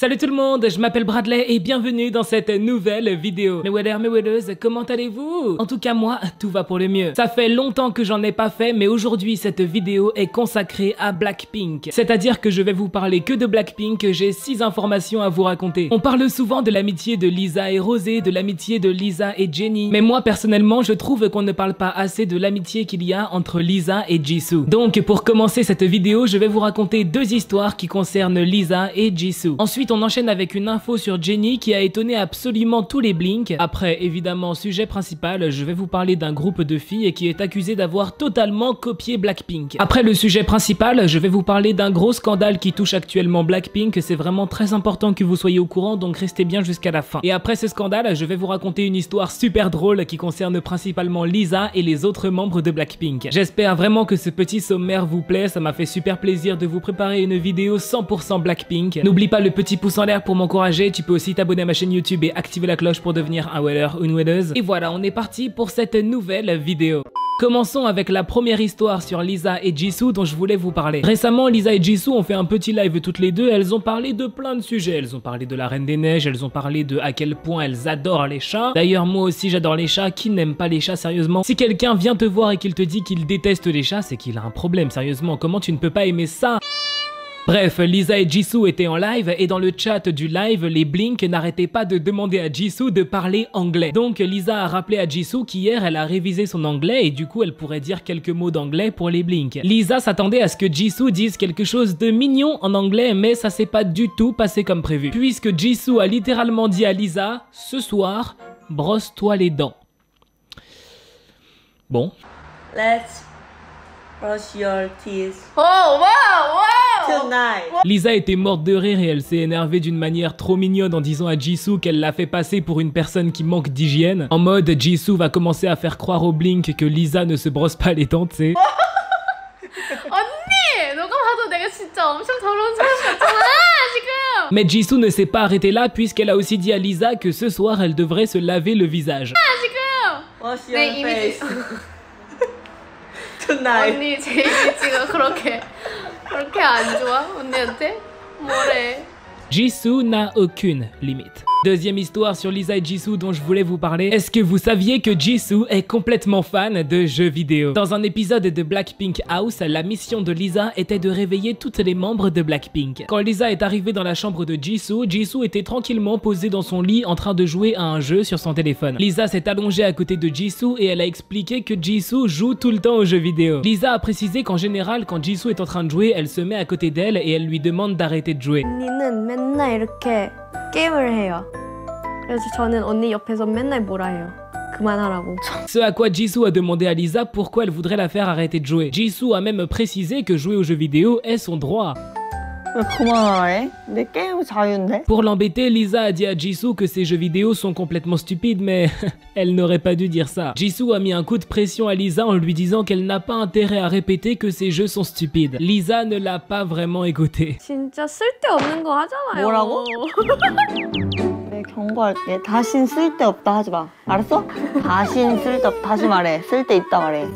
Salut tout le monde, je m'appelle Bradley et bienvenue dans cette nouvelle vidéo. Mes waders, mes wadeuses, comment allez-vous? En tout cas moi, tout va pour le mieux. Ça fait longtemps que j'en ai pas fait, mais aujourd'hui cette vidéo est consacrée à Blackpink. C'est-à-dire que je vais vous parler que de Blackpink, j'ai 6 informations à vous raconter. On parle souvent de l'amitié de Lisa et Rosé, de l'amitié de Lisa et Jennie, mais moi personnellement je trouve qu'on ne parle pas assez de l'amitié qu'il y a entre Lisa et Jisoo. Donc pour commencer cette vidéo, je vais vous raconter 2 histoires qui concernent Lisa et Jisoo. Ensuite on enchaîne avec une info sur Jennie qui a étonné absolument tous les Blink. Après, évidemment, sujet principal, je vais vous parler d'un groupe de filles qui est accusé d'avoir totalement copié Blackpink. Après le sujet principal, je vais vous parler d'un gros scandale qui touche actuellement Blackpink. C'est vraiment très important que vous soyez au courant, donc restez bien jusqu'à la fin. Et après ce scandale, je vais vous raconter une histoire super drôle qui concerne principalement Lisa et les autres membres de Blackpink. J'espère vraiment que ce petit sommaire vous plaît, ça m'a fait super plaisir de vous préparer une vidéo 100% Blackpink. N'oublie pas le petit pouce en l'air pour m'encourager, tu peux aussi t'abonner à ma chaîne YouTube et activer la cloche pour devenir un wader ou une wadeuse. Et voilà, on est parti pour cette nouvelle vidéo. Commençons avec la première histoire sur Lisa et Jisoo dont je voulais vous parler. Récemment, Lisa et Jisoo ont fait un petit live toutes les deux, elles ont parlé de plein de sujets. Elles ont parlé de la Reine des Neiges, elles ont parlé de à quel point elles adorent les chats. D'ailleurs, moi aussi j'adore les chats, qui n'aime pas les chats sérieusement? Si quelqu'un vient te voir et qu'il te dit qu'il déteste les chats, c'est qu'il a un problème, sérieusement, comment tu ne peux pas aimer ça? Bref, Lisa et Jisoo étaient en live et dans le chat du live, les Blink n'arrêtaient pas de demander à Jisoo de parler anglais. Donc Lisa a rappelé à Jisoo qu'hier elle a révisé son anglais et du coup elle pourrait dire quelques mots d'anglais pour les Blink. Lisa s'attendait à ce que Jisoo dise quelque chose de mignon en anglais, mais ça s'est pas du tout passé comme prévu. Puisque Jisoo a littéralement dit à Lisa, ce soir, brosse-toi les dents. Bon. Let's brush your teeth. Oh wow, wow! Tonight. Lisa était morte de rire et elle s'est énervée d'une manière trop mignonne en disant à Jisoo qu'elle l'a fait passer pour une personne qui manque d'hygiène. En mode, Jisoo va commencer à faire croire aux Blink que Lisa ne se brosse pas les dents, tu sais. 언니! 너가 봐도 내가 진짜 엄청 더러운 사람 같잖아, 지금! Mais Jisoo ne s'est pas arrêtée là puisqu'elle a aussi dit à Lisa que ce soir elle devrait se laver le visage. 지금! Wash your 내 face. 이미지 Tonight. 언니 제 이미지가 그렇게 안 좋아? 언니한테? 뭐래? Jisoo n'a aucune limite. Deuxième histoire sur Lisa et Jisoo dont je voulais vous parler. Est-ce que vous saviez que Jisoo est complètement fan de jeux vidéo? Dans un épisode de Blackpink House, la mission de Lisa était de réveiller toutes les membres de Blackpink. Quand Lisa est arrivée dans la chambre de Jisoo, Jisoo était tranquillement posée dans son lit en train de jouer à un jeu sur son téléphone. Lisa s'est allongée à côté de Jisoo et elle a expliqué que Jisoo joue tout le temps aux jeux vidéo. Lisa a précisé qu'en général, quand Jisoo est en train de jouer, elle se met à côté d'elle et elle lui demande d'arrêter de jouer. 언니는 맨날 이렇게 게임을 해요. 그래서 저는 언니 옆에서 맨날 뭐라 해요. 그만하라고. Ce à quoi Jisoo a demandé à Lisa pourquoi elle voudrait la faire arrêter de jouer. Jisoo a même précisé que jouer aux jeux vidéo est son droit. 왜 그만하래? 내 게임 자유인데? Pour l'embêter, Lisa a dit à Jisoo que ces jeux vidéo sont complètement stupides, mais elle n'aurait pas dû dire ça. Jisoo a mis un coup de pression à Lisa en lui disant qu'elle n'a pas intérêt à répéter que ces jeux sont stupides. Lisa ne l'a pas vraiment écouté. 진짜 쓸데없는 거 하잖아요. 뭐라고? 네, 경고할게. 다신 쓸데없다 하지 마. 알았어? 다신 쓸데없다 다시 말해. 쓸데있다 말해.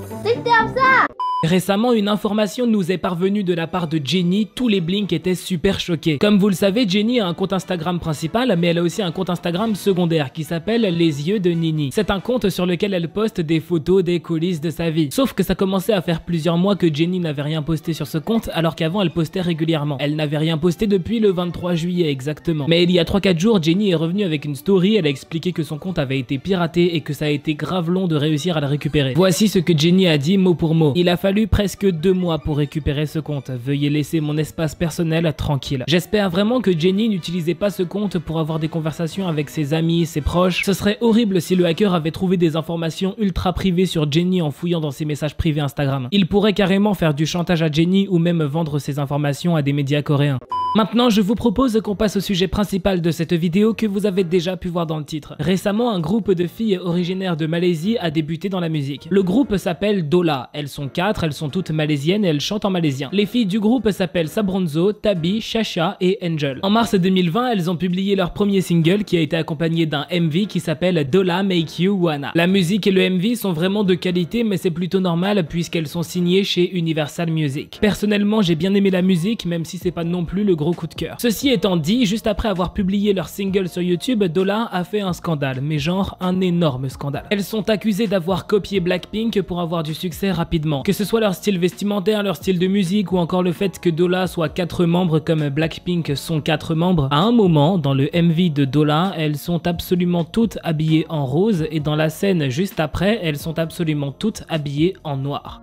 Récemment, une information nous est parvenue de la part de Jennie, tous les Blink étaient super choqués. Comme vous le savez, Jennie a un compte Instagram principal, mais elle a aussi un compte Instagram secondaire qui s'appelle Les Yeux de Nini. C'est un compte sur lequel elle poste des photos, des coulisses de sa vie. Sauf que ça commençait à faire plusieurs mois que Jennie n'avait rien posté sur ce compte, alors qu'avant elle postait régulièrement. Elle n'avait rien posté depuis le 23 juillet exactement. Mais il y a 3-4 jours, Jennie est revenue avec une story, elle a expliqué que son compte avait été piraté et que ça a été grave long de réussir à le récupérer. Voici ce que Jennie a dit mot pour mot. Il a fallu presque 2 mois pour récupérer ce compte. Veuillez laisser mon espace personnel tranquille. J'espère vraiment que Jennie n'utilisait pas ce compte pour avoir des conversations avec ses amis, ses proches. Ce serait horrible si le hacker avait trouvé des informations ultra privées sur Jennie en fouillant dans ses messages privés Instagram. Il pourrait carrément faire du chantage à Jennie ou même vendre ses informations à des médias coréens. Maintenant, je vous propose qu'on passe au sujet principal de cette vidéo que vous avez déjà pu voir dans le titre. Récemment, un groupe de filles originaires de Malaisie a débuté dans la musique. Le groupe s'appelle Dola. Elles sont 4 4, elles sont toutes malaisiennes et elles chantent en malaisien. Les filles du groupe s'appellent Sabronzo, Tabi, Chacha et Angel. En mars 2020, elles ont publié leur premier single qui a été accompagné d'un MV qui s'appelle Dolla Make You Wanna. La musique et le MV sont vraiment de qualité, mais c'est plutôt normal puisqu'elles sont signées chez Universal Music. Personnellement, j'ai bien aimé la musique, même si c'est pas non plus le gros coup de cœur. Ceci étant dit, juste après avoir publié leur single sur YouTube, Dolla a fait un scandale, mais genre un énorme scandale. Elles sont accusées d'avoir copié Blackpink pour avoir du succès rapidement. Que ce soit leur style vestimentaire, leur style de musique ou encore le fait que Dolla soit 4 membres comme Blackpink sont 4 membres, à un moment, dans le MV de Dolla, elles sont absolument toutes habillées en rose et dans la scène juste après, elles sont absolument toutes habillées en noir.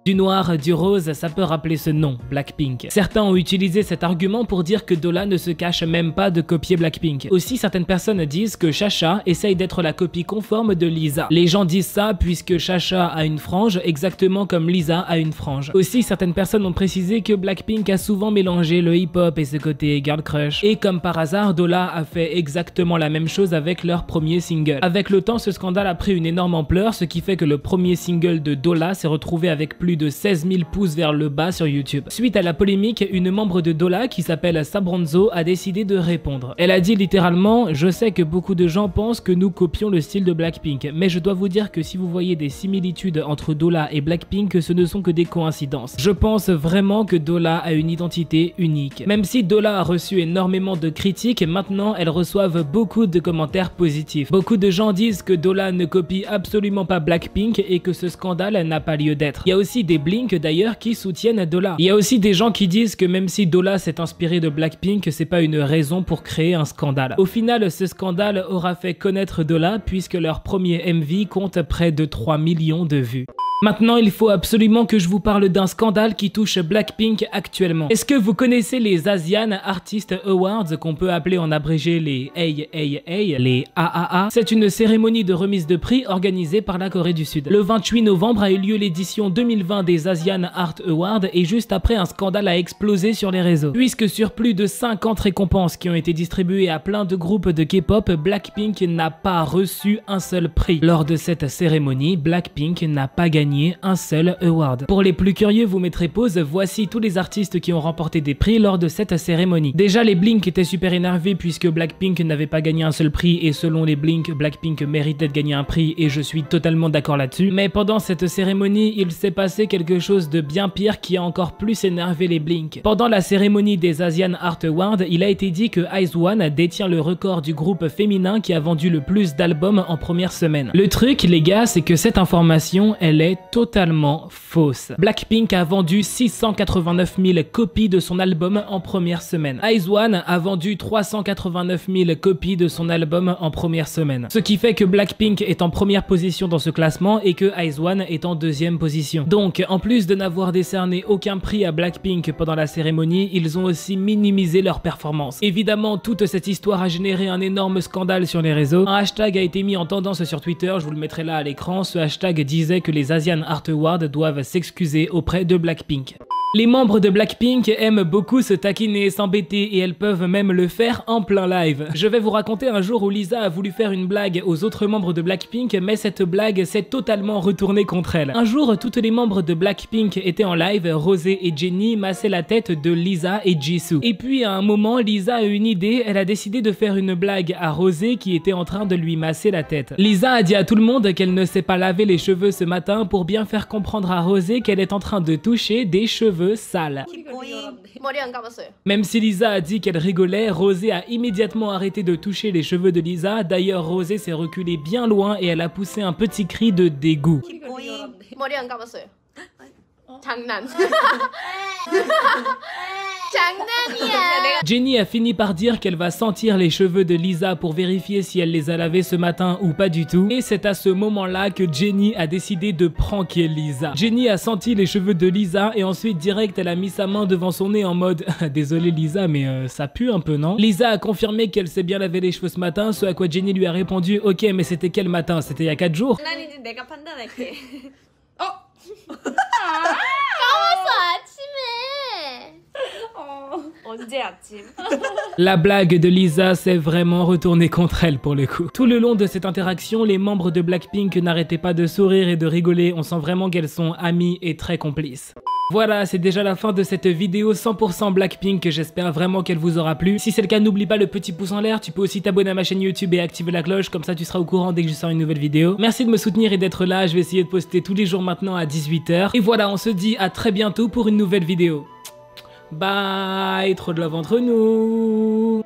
Du noir, du rose, ça peut rappeler ce nom, Blackpink. Certains ont utilisé cet argument pour dire que Dolla ne se cache même pas de copier Blackpink. Aussi, certaines personnes disent que Chacha essaye d'être la copie conforme de Lisa. Les gens disent ça puisque Chacha a une frange, exactement comme Lisa a une frange. Aussi, certaines personnes ont précisé que Blackpink a souvent mélangé le hip-hop et ce côté girl crush. Et comme par hasard, Dolla a fait exactement la même chose avec leur premier single. Avec le temps, ce scandale a pris une énorme ampleur, ce qui fait que le premier single de Dolla s'est retrouvé avec plus de 16 000 pouces vers le bas sur YouTube. Suite à la polémique, une membre de Dolla qui s'appelle Sabronzo a décidé de répondre. Elle a dit littéralement: je sais que beaucoup de gens pensent que nous copions le style de Blackpink, mais je dois vous dire que si vous voyez des similitudes entre Dolla et Blackpink, ce ne sont que des coïncidences. Je pense vraiment que Dolla a une identité unique. Même si Dolla a reçu énormément de critiques, maintenant elles reçoivent beaucoup de commentaires positifs. Beaucoup de gens disent que Dolla ne copie absolument pas Blackpink et que ce scandale n'a pas lieu d'être. Il y a aussi des Blink d'ailleurs qui soutiennent Dolla. Il y a aussi des gens qui disent que même si Dolla s'est inspiré de Blackpink, c'est pas une raison pour créer un scandale. Au final, ce scandale aura fait connaître Dolla puisque leur premier MV compte près de 3 millions de vues. Maintenant, il faut absolument que je vous parle d'un scandale qui touche Blackpink actuellement. Est-ce que vous connaissez les Asian Artist Awards, qu'on peut appeler en abrégé les AAA, les AAA? C'est une cérémonie de remise de prix organisée par la Corée du Sud. Le 28 novembre a eu lieu l'édition 2020 des Asian Art Awards et juste après, un scandale a explosé sur les réseaux. Puisque sur plus de 50 récompenses qui ont été distribuées à plein de groupes de K-pop, Blackpink n'a pas reçu un seul prix. Lors de cette cérémonie, Blackpink n'a pas gagné un seul award. Pour les plus curieux, vous mettrez pause, voici tous les artistes qui ont remporté des prix lors de cette cérémonie. Déjà, les Blink étaient super énervés puisque Blackpink n'avait pas gagné un seul prix et selon les Blink, Blackpink méritait de gagner un prix et je suis totalement d'accord là-dessus. Mais pendant cette cérémonie, il s'est passé quelque chose de bien pire qui a encore plus énervé les Blink. Pendant la cérémonie des Asian Art Awards, il a été dit que IZ*ONE détient le record du groupe féminin qui a vendu le plus d'albums en première semaine. Le truc, les gars, c'est que cette information, elle est totalement fausse. Blackpink a vendu 689 000 copies de son album en première semaine. IZ*ONE a vendu 389 000 copies de son album en première semaine. Ce qui fait que Blackpink est en première position dans ce classement et que IZ*ONE est en deuxième position. Donc, en plus de n'avoir décerné aucun prix à Blackpink pendant la cérémonie, ils ont aussi minimisé leur performance. Évidemment, toute cette histoire a généré un énorme scandale sur les réseaux. Un hashtag a été mis en tendance sur Twitter, je vous le mettrai là à l'écran. Ce hashtag disait que les Asian Art Awards doivent s'excuser auprès de Blackpink. Les membres de Blackpink aiment beaucoup se taquiner, s'embêter et elles peuvent même le faire en plein live. Je vais vous raconter un jour où Lisa a voulu faire une blague aux autres membres de Blackpink, mais cette blague s'est totalement retournée contre elle. Un jour, toutes les membres de Blackpink étaient en live, Rosé et Jennie massaient la tête de Lisa et Jisoo. Et puis à un moment, Lisa a eu une idée, elle a décidé de faire une blague à Rosé qui était en train de lui masser la tête. Lisa a dit à tout le monde qu'elle ne s'est pas lavé les cheveux ce matin pour bien faire comprendre à Rosé qu'elle est en train de toucher des cheveux sale. 머리 안 감았어요. Même si Lisa a dit qu'elle rigolait, Rosé a immédiatement arrêté de toucher les cheveux de Lisa. D'ailleurs, Rosé s'est reculée bien loin et elle a poussé un petit cri de dégoût. 머리 안 감았어요. 장난. Jennie a fini par dire qu'elle va sentir les cheveux de Lisa pour vérifier si elle les a lavés ce matin ou pas du tout. Et c'est à ce moment-là que Jennie a décidé de pranker Lisa. Jennie a senti les cheveux de Lisa et ensuite direct elle a mis sa main devant son nez en mode désolé Lisa mais ça pue un peu non? Lisa a confirmé qu'elle s'est bien lavé les cheveux ce matin, ce à quoi Jennie lui a répondu ok mais c'était quel matin? C'était il y a 4 jours? 까먹었어 아침에. 언제 아침? La blague de Lisa s'est vraiment retournée contre elle pour le coup. Tout le long de cette interaction, les membres de Blackpink n'arrêtaient pas de sourire et de rigoler, on sent vraiment qu'elles sont amies et très complices. Voilà, c'est déjà la fin de cette vidéo 100% Blackpink, j'espère vraiment qu'elle vous aura plu. Si c'est le cas, n'oublie pas le petit pouce en l'air, tu peux aussi t'abonner à ma chaîne YouTube et activer la cloche, comme ça tu seras au courant dès que je sors une nouvelle vidéo. Merci de me soutenir et d'être là, je vais essayer de poster tous les jours maintenant à 18 h. Et voilà, on se dit à très bientôt pour une nouvelle vidéo. Bye, trop de love entre nous.